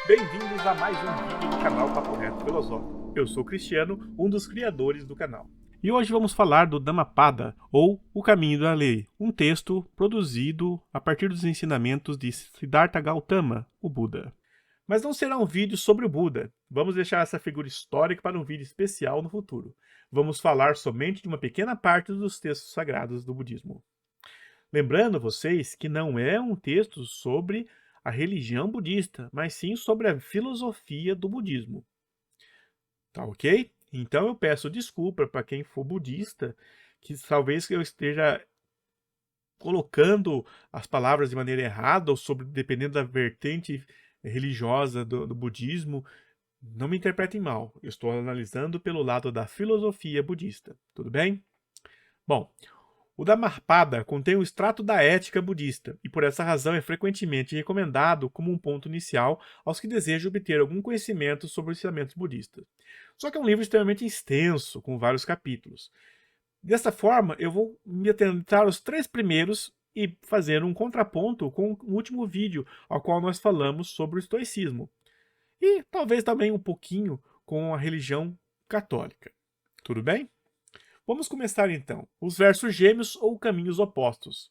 Bem-vindos a mais um vídeo do canal Papo Reto Filosófico. Eu sou o Cristiano, um dos criadores do canal. E hoje vamos falar do Dhammapada, ou O Caminho da Lei, um texto produzido a partir dos ensinamentos de Siddhartha Gautama, o Buda. Mas não será um vídeo sobre o Buda. Vamos deixar essa figura histórica para um vídeo especial no futuro. Vamos falar somente de uma pequena parte dos textos sagrados do budismo. Lembrando vocês que não é um texto sobre a religião budista, mas sim sobre a filosofia do budismo. Tá ok? Então eu peço desculpa para quem for budista, que talvez eu esteja colocando as palavras de maneira errada, ou sobre, dependendo da vertente religiosa do budismo. Não me interpretem mal, eu estou analisando pelo lado da filosofia budista, tudo bem? Bom, o Dhammapada contém o extrato da ética budista e, por essa razão, é frequentemente recomendado como um ponto inicial aos que desejam obter algum conhecimento sobre os ensinamentos budistas. Só que é um livro extremamente extenso, com vários capítulos. Desta forma, eu vou me atentar aos 3 primeiros e fazer um contraponto com o último vídeo, ao qual nós falamos sobre o estoicismo. E talvez também um pouquinho com a religião católica. Tudo bem? Vamos começar então. Os versos gêmeos ou caminhos opostos.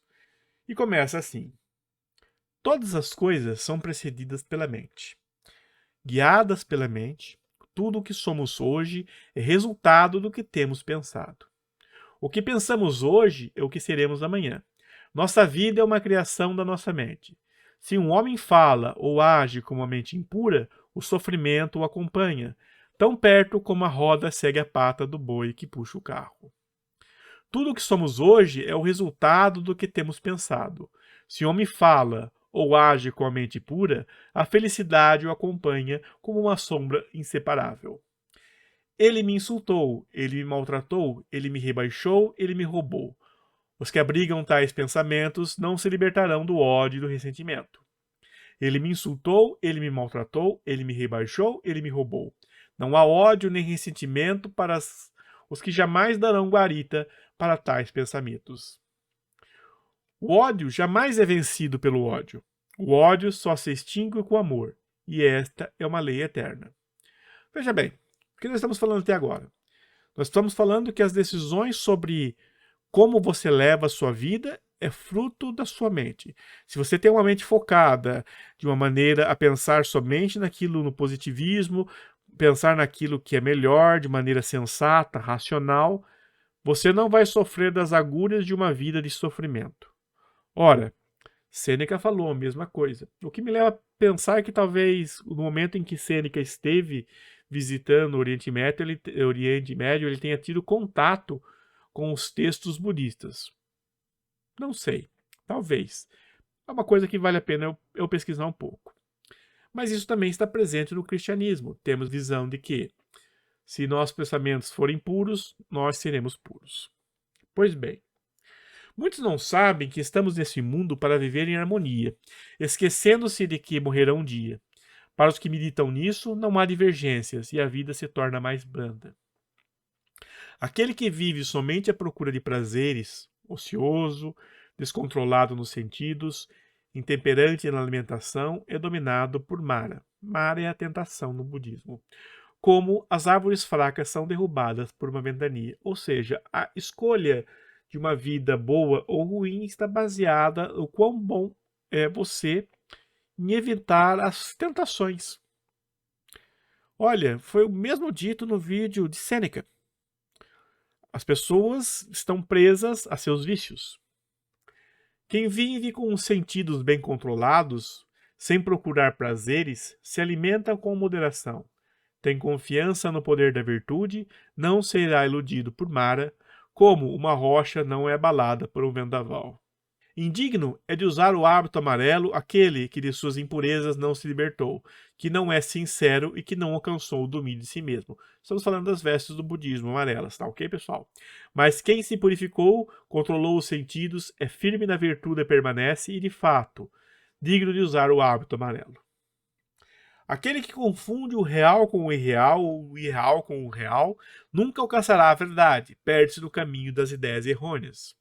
E começa assim: todas as coisas são precedidas pela mente. Guiadas pela mente, tudo o que somos hoje é resultado do que temos pensado. O que pensamos hoje é o que seremos amanhã. Nossa vida é uma criação da nossa mente. Se um homem fala ou age com uma mente impura, o sofrimento o acompanha, tão perto como a roda segue a pata do boi que puxa o carro. Tudo o que somos hoje é o resultado do que temos pensado. Se o homem fala ou age com a mente pura, a felicidade o acompanha como uma sombra inseparável. Ele me insultou, ele me maltratou, ele me rebaixou, ele me roubou. Os que abrigam tais pensamentos não se libertarão do ódio e do ressentimento. Ele me insultou, ele me maltratou, ele me rebaixou, ele me roubou. Não há ódio nem ressentimento para os que jamais darão guarita para tais pensamentos. O ódio jamais é vencido pelo ódio. O ódio só se extingue com o amor, e esta é uma lei eterna. Veja bem, o que nós estamos falando até agora? Nós estamos falando que as decisões sobre como você leva a sua vida é fruto da sua mente. Se você tem uma mente focada de uma maneira a pensar somente naquilo no positivismo, pensar naquilo que é melhor, de maneira sensata, racional, você não vai sofrer das agulhas de uma vida de sofrimento. Ora, Sêneca falou a mesma coisa. O que me leva a pensar que talvez no momento em que Sêneca esteve visitando o Oriente Médio, ele tenha tido contato com os textos budistas. Não sei, talvez. É uma coisa que vale a pena eu pesquisar um pouco. Mas isso também está presente no cristianismo. Temos visão de que, se nossos pensamentos forem puros, nós seremos puros. Pois bem, muitos não sabem que estamos nesse mundo para viver em harmonia, esquecendo-se de que morrerão um dia. Para os que meditam nisso, não há divergências e a vida se torna mais branda. Aquele que vive somente à procura de prazeres, ocioso, descontrolado nos sentidos, intemperante na alimentação, é dominado por Mara. Mara é a tentação no budismo. Como as árvores fracas são derrubadas por uma ventania. Ou seja, a escolha de uma vida boa ou ruim está baseada no quão bom é você em evitar as tentações. Olha, foi o mesmo dito no vídeo de Sêneca. As pessoas estão presas a seus vícios. Quem vive com os sentidos bem controlados, sem procurar prazeres, se alimenta com moderação. Tem confiança no poder da virtude, não será iludido por Mara, como uma rocha não é abalada por um vendaval. Indigno é de usar o hábito amarelo aquele que de suas impurezas não se libertou, que não é sincero e que não alcançou o domínio de si mesmo. Estamos falando das vestes do budismo amarelas, tá ok, pessoal? Mas quem se purificou, controlou os sentidos, é firme na virtude e permanece e, de fato, digno de usar o hábito amarelo. Aquele que confunde o real com o irreal com o real, nunca alcançará a verdade, perde-se no caminho das ideias errôneas.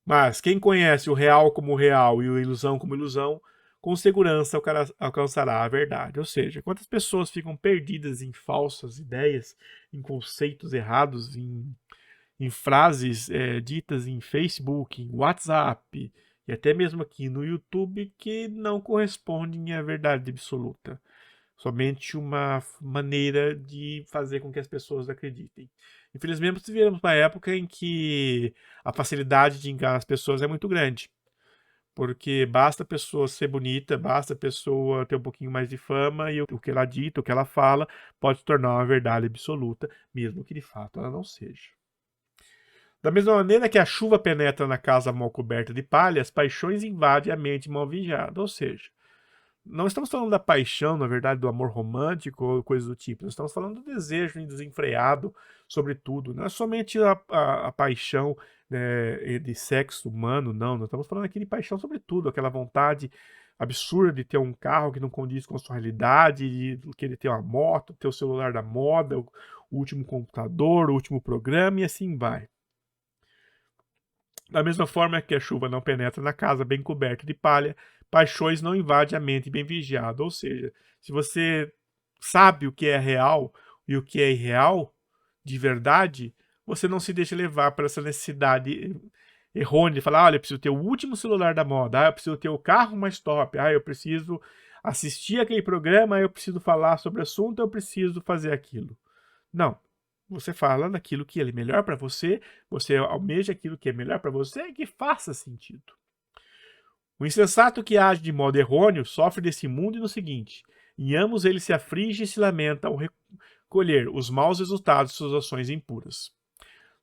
Mas quem conhece o real como real e a ilusão como ilusão, com segurança alcançará a verdade. Ou seja, quantas pessoas ficam perdidas em falsas ideias, em conceitos errados, em frases ditas em Facebook, em WhatsApp e até mesmo aqui no YouTube que não correspondem à verdade absoluta. Somente uma maneira de fazer com que as pessoas acreditem. Infelizmente, vivemos uma época em que a facilidade de enganar as pessoas é muito grande. Porque basta a pessoa ser bonita, basta a pessoa ter um pouquinho mais de fama e o que ela dita, o que ela fala, pode se tornar uma verdade absoluta, mesmo que de fato ela não seja. Da mesma maneira que a chuva penetra na casa mal coberta de palha, as paixões invadem a mente mal vigiada. Ou seja, não estamos falando da paixão, na verdade, do amor romântico ou coisa do tipo. Nós estamos falando do desejo desenfreado, sobretudo. Não é somente a paixão, né, de sexo humano, não. Nós estamos falando aqui de paixão sobretudo, aquela vontade absurda de ter um carro que não condiz com a sua realidade, de querer ter uma moto, ter o celular da moda, o último computador, o último programa e assim vai. Da mesma forma que a chuva não penetra na casa bem coberta de palha, paixões não invadem a mente bem vigiada. Ou seja, se você sabe o que é real e o que é irreal, de verdade, você não se deixa levar por essa necessidade errônea de falar, olha, eu preciso ter o último celular da moda, eu preciso ter o carro mais top, eu preciso assistir aquele programa, eu preciso falar sobre o assunto, eu preciso fazer aquilo. Não. Você fala daquilo que é melhor para você almeja aquilo que é melhor para você e que faça sentido. O insensato que age de modo errôneo sofre desse mundo e no seguinte: em ambos ele se aflige e se lamenta ao recolher os maus resultados de suas ações impuras.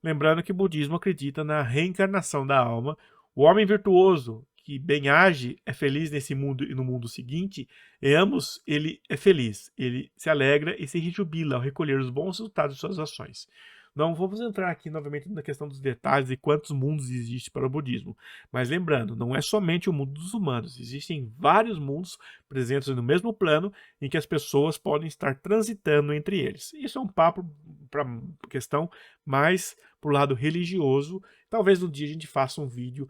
Lembrando que o budismo acredita na reencarnação da alma, o homem virtuoso que bem age é feliz nesse mundo e no mundo seguinte, em ambos ele é feliz, ele se alegra e se rejubila ao recolher os bons resultados de suas ações. Não vamos entrar aqui novamente na questão dos detalhes e quantos mundos existem para o budismo, mas lembrando, não é somente o mundo dos humanos, existem vários mundos presentes no mesmo plano em que as pessoas podem estar transitando entre eles. Isso é um papo para questão mais para o lado religioso. Talvez um dia a gente faça um vídeo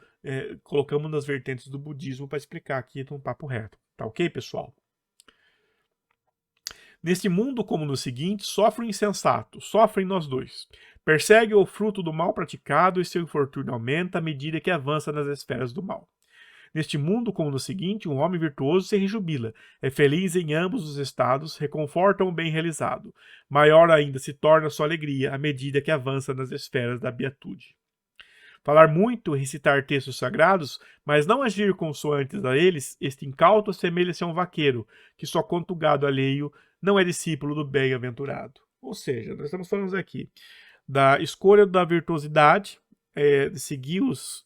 colocando nas vertentes do budismo para explicar aqui num papo reto. Tá ok, pessoal? Neste mundo, como no seguinte, sofre o insensato, sofrem nós dois. Persegue o fruto do mal praticado e seu infortúnio aumenta à medida que avança nas esferas do mal. Neste mundo, como no seguinte, um homem virtuoso se rejubila, é feliz em ambos os estados, reconforta o bem realizado. Maior ainda se torna sua alegria à medida que avança nas esferas da beatude. Falar muito, recitar textos sagrados, mas não agir consoantes a eles, este incauto assemelha-se a um vaqueiro, que só conta o gado alheio, não é discípulo do bem-aventurado. Ou seja, nós estamos falando aqui da escolha da virtuosidade, de seguir os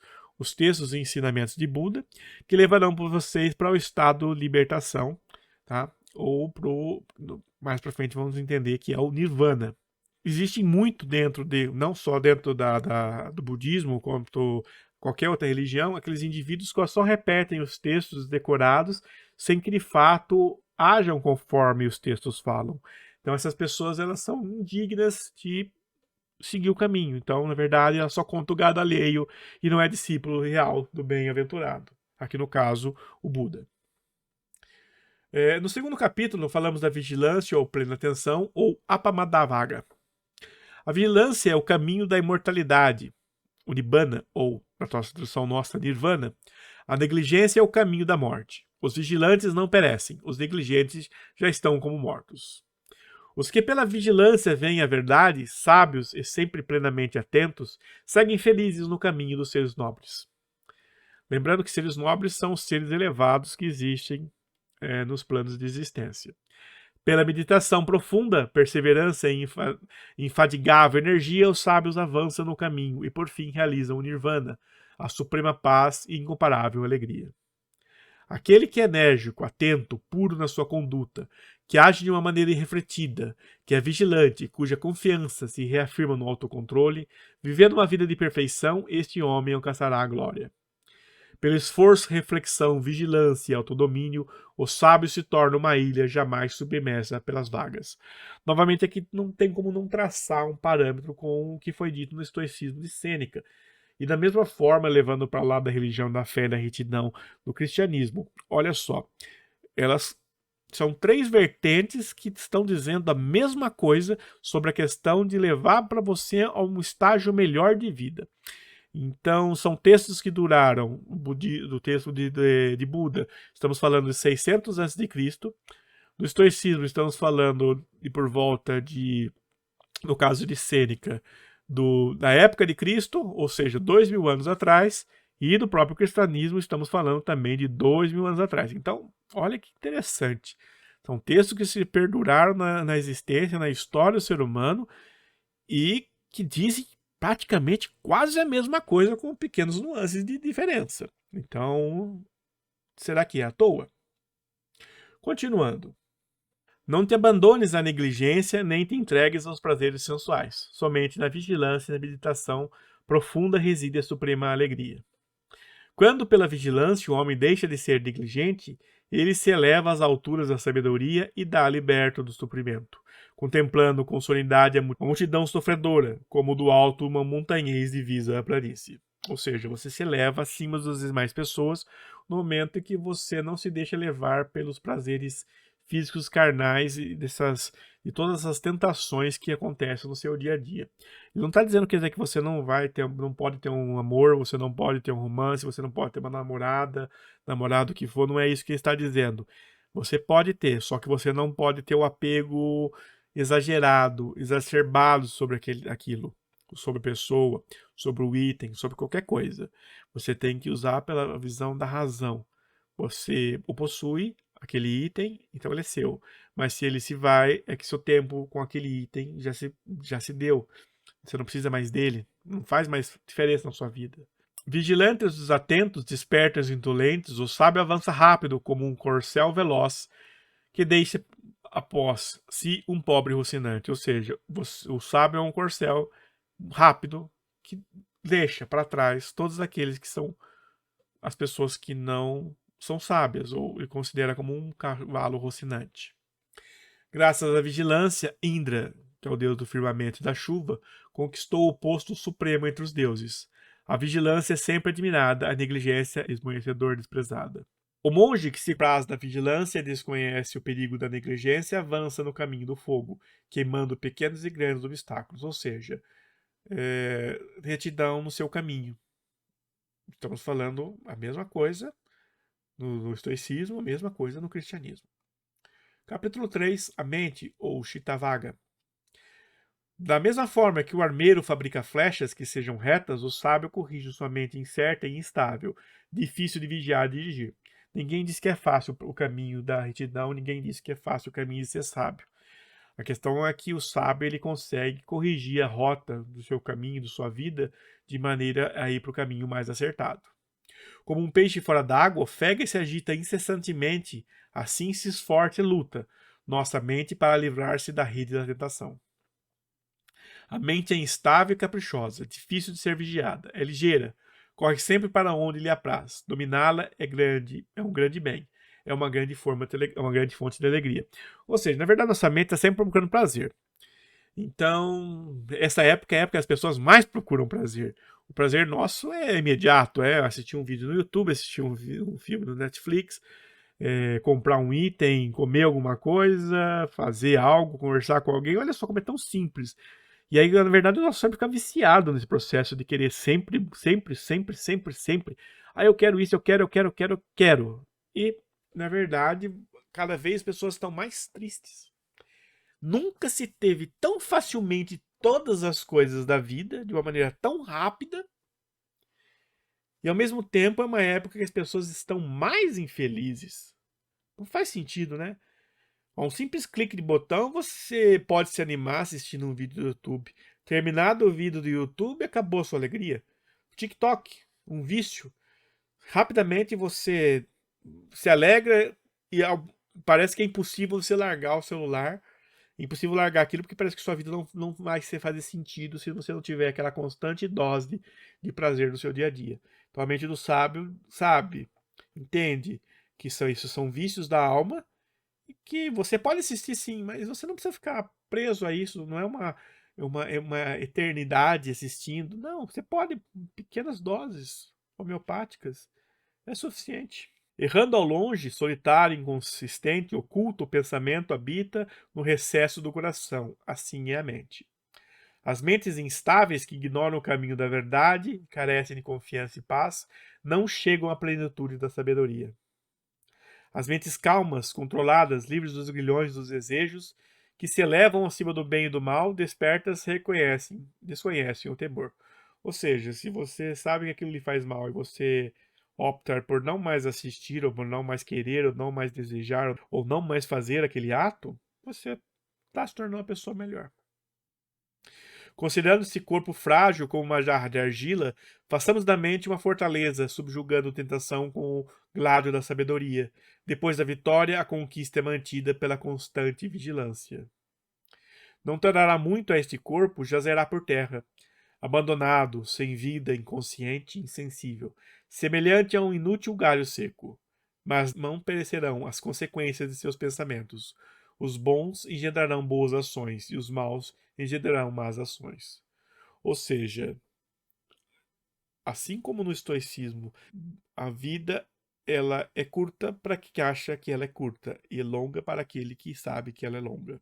textos e ensinamentos de Buda, que levarão vocês para o estado de libertação, tá? Ou mais para frente vamos entender que é o Nirvana. Existe muito dentro não só dentro do budismo, quanto qualquer outra religião, aqueles indivíduos que só repetem os textos decorados sem que de fato hajam conforme os textos falam. Então essas pessoas elas são indignas de seguir o caminho. Então, na verdade, ela só conta o gado alheio e não é discípulo real do bem-aventurado. Aqui no caso, o Buda. No segundo capítulo, falamos da vigilância ou plena atenção, ou apamadavaga. A vigilância é o caminho da imortalidade, o Nibbana, ou, na tradução nossa, Nirvana. A negligência é o caminho da morte. Os vigilantes não perecem, os negligentes já estão como mortos. Os que pela vigilância veem a verdade, sábios e sempre plenamente atentos, seguem felizes no caminho dos seres nobres. Lembrando que seres nobres são os seres elevados que existem nos planos de existência. Pela meditação profunda, perseverança e infadigável energia, os sábios avançam no caminho e, por fim, realizam o Nirvana, a suprema paz e incomparável alegria. Aquele que é enérgico, atento, puro na sua conduta, que age de uma maneira irrefletida, que é vigilante, cuja confiança se reafirma no autocontrole, vivendo uma vida de perfeição, este homem alcançará a glória. Pelo esforço, reflexão, vigilância e autodomínio, o sábio se torna uma ilha jamais submersa pelas vagas. Novamente, aqui não tem como não traçar um parâmetro com o que foi dito no estoicismo de Sêneca, E da mesma forma, levando para lá da religião, da fé, da retidão, do cristianismo, olha só, elas são 3 vertentes que estão dizendo a mesma coisa sobre a questão de levar para você a um estágio melhor de vida. Então, são textos que duraram, do texto de Buda, estamos falando de 600 a.C., do estoicismo estamos falando de por volta de, no caso de Sêneca, da época de Cristo, ou seja, 2000 anos atrás, e do próprio cristianismo estamos falando também de 2000 anos atrás. Então, olha que interessante. São textos que se perduraram na existência, na história do ser humano, e que dizem praticamente quase a mesma coisa, com pequenos nuances de diferença. Então, será que é à toa? Continuando. Não te abandones à negligência, nem te entregues aos prazeres sensuais. Somente na vigilância e na meditação profunda reside a suprema alegria. Quando pela vigilância o homem deixa de ser negligente, ele se eleva às alturas da sabedoria e dá liberto do sofrimento, contemplando com solenidade a multidão sofredora, como do alto uma montanhês divisa a planície. Ou seja, você se eleva acima das demais pessoas no momento em que você não se deixa levar pelos prazeres físicos carnais e de todas essas tentações que acontecem no seu dia a dia. Ele não está dizendo, quer dizer, que você não pode ter um amor, você não pode ter um romance, você não pode ter uma namorada, namorado que for, não é isso que ele está dizendo. Você pode ter, só que você não pode ter o apego exagerado, exacerbado sobre aquilo, sobre a pessoa, sobre o item, sobre qualquer coisa. Você tem que usar pela visão da razão. Você o possui, aquele item, então ele é seu. Mas se ele se vai, é que seu tempo com aquele item já se deu. Você não precisa mais dele. Não faz mais diferença na sua vida. Vigilantes os atentos, despertos os indolentes, o sábio avança rápido como um corcel veloz que deixa após si um pobre rocinante. Ou seja, o sábio é um corcel rápido que deixa para trás todos aqueles que são as pessoas que não são sábias, ou ele considera como um cavalo rocinante. Graças à vigilância, Indra, que é o deus do firmamento e da chuva, conquistou o posto supremo entre os deuses. A vigilância é sempre admirada, a negligência esmoecedor desprezada. O monge que se praz da vigilância e desconhece o perigo da negligência avança no caminho do fogo, queimando pequenos e grandes obstáculos, ou seja, retidão no seu caminho. Estamos falando a mesma coisa no estoicismo, a mesma coisa no cristianismo. Capítulo 3, a mente, ou Chittavagga. Da mesma forma que o armeiro fabrica flechas que sejam retas, o sábio corrige sua mente incerta e instável, difícil de vigiar e dirigir. Ninguém diz que é fácil o caminho da retidão, ninguém diz que é fácil o caminho de ser sábio. A questão é que o sábio ele consegue corrigir a rota do seu caminho, da sua vida, de maneira a ir para o caminho mais acertado. Como um peixe fora d'água, ofega e se agita incessantemente, assim se esforça e luta nossa mente para livrar-se da rede da tentação. A mente é instável e caprichosa, difícil de ser vigiada, é ligeira, corre sempre para onde lhe apraz. Dominá-la é um grande bem, é uma grande fonte de alegria. Ou seja, na verdade, nossa mente está sempre procurando prazer. Então, essa época é a época que as pessoas mais procuram prazer. O prazer nosso é imediato, é assistir um vídeo no YouTube, assistir um filme no Netflix, comprar um item, comer alguma coisa, fazer algo, conversar com alguém. Olha só como é tão simples. E aí, na verdade, o nosso cérebro fica viciado nesse processo de querer sempre, sempre, sempre, sempre, sempre. Ah, eu quero isso, eu quero. E, na verdade, cada vez as pessoas estão mais tristes. Nunca se teve tão facilmente todas as coisas da vida, de uma maneira tão rápida, e ao mesmo tempo é uma época que as pessoas estão mais infelizes. Não faz sentido, né? A um simples clique de botão, você pode se animar assistindo um vídeo do YouTube. Terminado o vídeo do YouTube, acabou a sua alegria. TikTok, um vício. Rapidamente você se alegra e parece que é impossível você largar o celular. Impossível largar aquilo porque parece que sua vida não vai fazer sentido se você não tiver aquela constante dose de prazer no seu dia a dia. Então a mente do sábio sabe, entende que isso são vícios da alma e que você pode assistir sim, mas você não precisa ficar preso a isso. Não é uma eternidade assistindo. Não, você pode, pequenas doses homeopáticas, é suficiente. Errando ao longe, solitário, inconsistente, oculto, o pensamento habita no recesso do coração. Assim é a mente. As mentes instáveis que ignoram o caminho da verdade, carecem de confiança e paz, não chegam à plenitude da sabedoria. As mentes calmas, controladas, livres dos grilhões dos desejos, que se elevam acima do bem e do mal, despertas, desconhecem o temor. Ou seja, se você sabe que aquilo lhe faz mal e você optar por não mais assistir, ou por não mais querer, ou não mais desejar, ou não mais fazer aquele ato, você está se tornando uma pessoa melhor. Considerando esse corpo frágil como uma jarra de argila, façamos da mente uma fortaleza, subjugando a tentação com o gládio da sabedoria. Depois da vitória, a conquista é mantida pela constante vigilância. Não tardará muito a este corpo, jazerá por terra, abandonado, sem vida, inconsciente, insensível, semelhante a um inútil galho seco. Mas não perecerão as consequências de seus pensamentos. Os bons engendrarão boas ações e os maus engendrarão más ações. Ou seja, assim como no estoicismo, a vida ela é curta para quem acha que ela é curta e longa para aquele que sabe que ela é longa.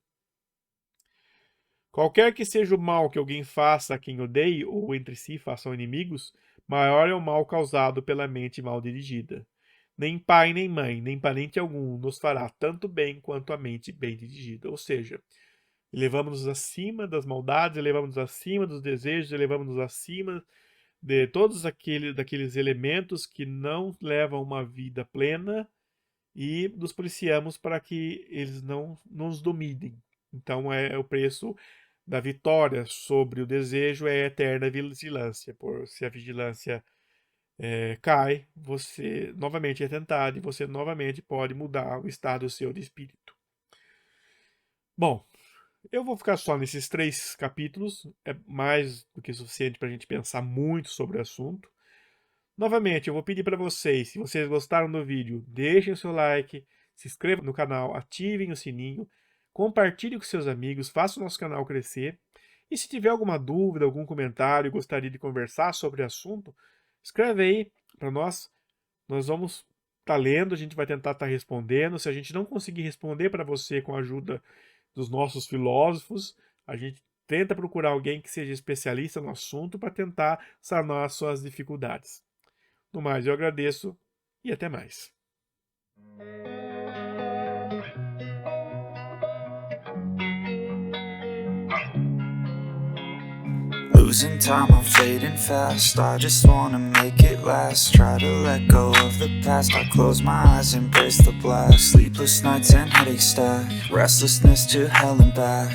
Qualquer que seja o mal que alguém faça a quem odeie ou entre si façam inimigos, maior é o mal causado pela mente mal dirigida. Nem pai, nem mãe, nem parente algum nos fará tanto bem quanto a mente bem dirigida. Ou seja, elevamos-nos acima das maldades, elevamos-nos acima dos desejos, elevamos-nos acima de todos daqueles elementos que não levam uma vida plena e nos policiamos para que eles não nos dominem. Então, o preço da vitória sobre o desejo é a eterna vigilância. Se a vigilância cai, você novamente é tentado e você novamente pode mudar o estado seu de espírito. Bom, eu vou ficar só nesses 3 capítulos, é mais do que suficiente para a gente pensar muito sobre o assunto. Novamente, eu vou pedir para vocês, se vocês gostaram do vídeo, deixem o seu like, se inscrevam no canal, ativem o sininho, compartilhem com seus amigos, façam o nosso canal crescer. E se tiver alguma dúvida, algum comentário, gostaria de conversar sobre o assunto, escreve aí para nós. Nós vamos estar lendo, a gente vai tentar estar respondendo. Se a gente não conseguir responder para você com a ajuda dos nossos filósofos, a gente tenta procurar alguém que seja especialista no assunto para tentar sanar as suas dificuldades. No mais, eu agradeço e até mais. Losing time, I'm fading fast. I just wanna make it last. Try to let go of the past. I close my eyes, embrace the blast. Sleepless nights and headaches stack. Restlessness to hell and back.